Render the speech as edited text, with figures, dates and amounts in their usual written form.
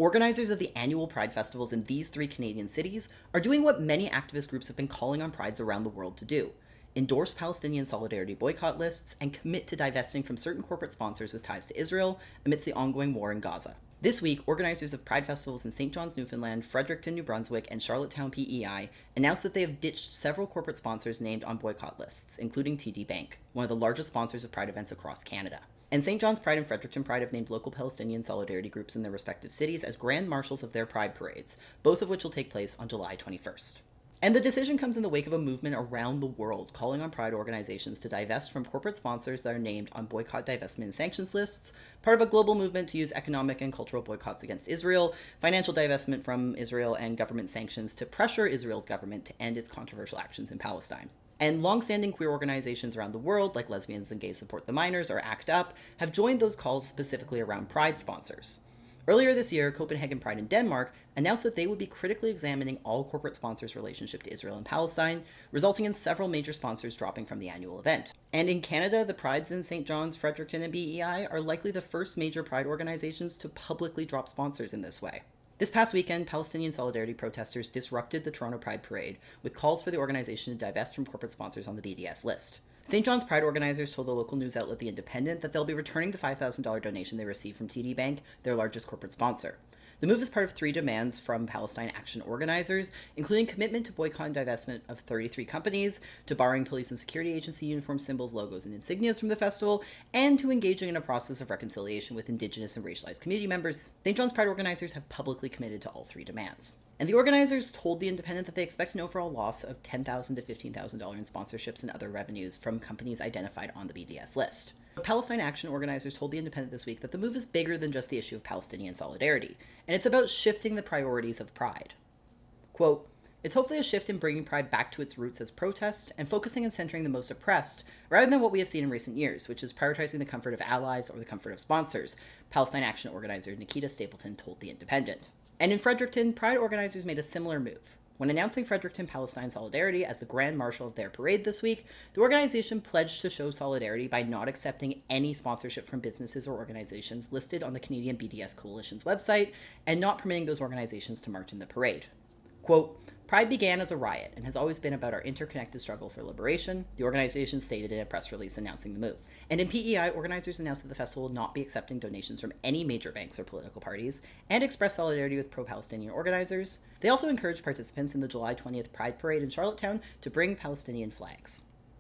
Organizers of the annual Pride festivals in these three Canadian cities are doing what many activist groups have been calling on prides around the world to do: endorse Palestinian solidarity boycott lists and commit to divesting from certain corporate sponsors with ties to Israel amidst the ongoing war in Gaza. This week, organizers of Pride festivals in St. John's, Newfoundland, Fredericton, New Brunswick, and Charlottetown, PEI, announced that they have ditched several corporate sponsors named on boycott lists, including TD Bank, one of the largest sponsors of Pride events across Canada. And St. John's Pride and Fredericton Pride have named local Palestinian solidarity groups in their respective cities as grand marshals of their Pride parades, both of which will take place on July 21st. And the decision comes in the wake of a movement around the world calling on Pride organizations to divest from corporate sponsors that are named on boycott, divestment, and sanctions lists, part of a global movement to use economic and cultural boycotts against Israel, financial divestment from Israel, and government sanctions to pressure Israel's government to end its controversial actions in Palestine. And long-standing queer organizations around the world, like Lesbians and Gays Support the Minors or ACT UP, have joined those calls specifically around Pride sponsors. Earlier this year, Copenhagen Pride in Denmark announced that they would be critically examining all corporate sponsors' relationship to Israel and Palestine, resulting in several major sponsors dropping from the annual event. And in Canada, the Prides in St. John's, Fredericton, and BEI are likely the first major Pride organizations to publicly drop sponsors in this way. This past weekend, Palestinian solidarity protesters disrupted the Toronto Pride Parade with calls for the organization to divest from corporate sponsors on the BDS list. St. John's Pride organizers told the local news outlet The Independent that they'll be returning the $5,000 donation they received from TD Bank, their largest corporate sponsor. The move is part of three demands from Palestine Action organizers, including commitment to boycott and divestment of 33 companies, to barring police and security agency uniform symbols, logos, and insignias from the festival, and to engaging in a process of reconciliation with Indigenous and racialized community members. St. John's Pride organizers have publicly committed to all three demands. And the organizers told The Independent that they expect an overall loss of $10,000 to $15,000 in sponsorships and other revenues from companies identified on the BDS list. Palestine Action organizers told The Independent this week that the move is bigger than just the issue of Palestinian solidarity, and it's about shifting the priorities of Pride. Quote, "It's hopefully a shift in bringing Pride back to its roots as protest and focusing on centering the most oppressed, rather than what we have seen in recent years, which is prioritizing the comfort of allies or the comfort of sponsors," Palestine Action organizer Nikita Stapleton told The Independent. And in Fredericton, Pride organizers made a similar move. When announcing Fredericton Palestine Solidarity as the grand marshal of their parade this week, the organization pledged to show solidarity by not accepting any sponsorship from businesses or organizations listed on the Canadian BDS Coalition's website and not permitting those organizations to march in the parade. Quote, "Pride began as a riot and has always been about our interconnected struggle for liberation," the organization stated in a press release announcing the move. And in PEI, organizers announced that the festival will not be accepting donations from any major banks or political parties and expressed solidarity with pro-Palestinian organizers. They also encouraged participants in the July 20th Pride Parade in Charlottetown to bring Palestinian flags.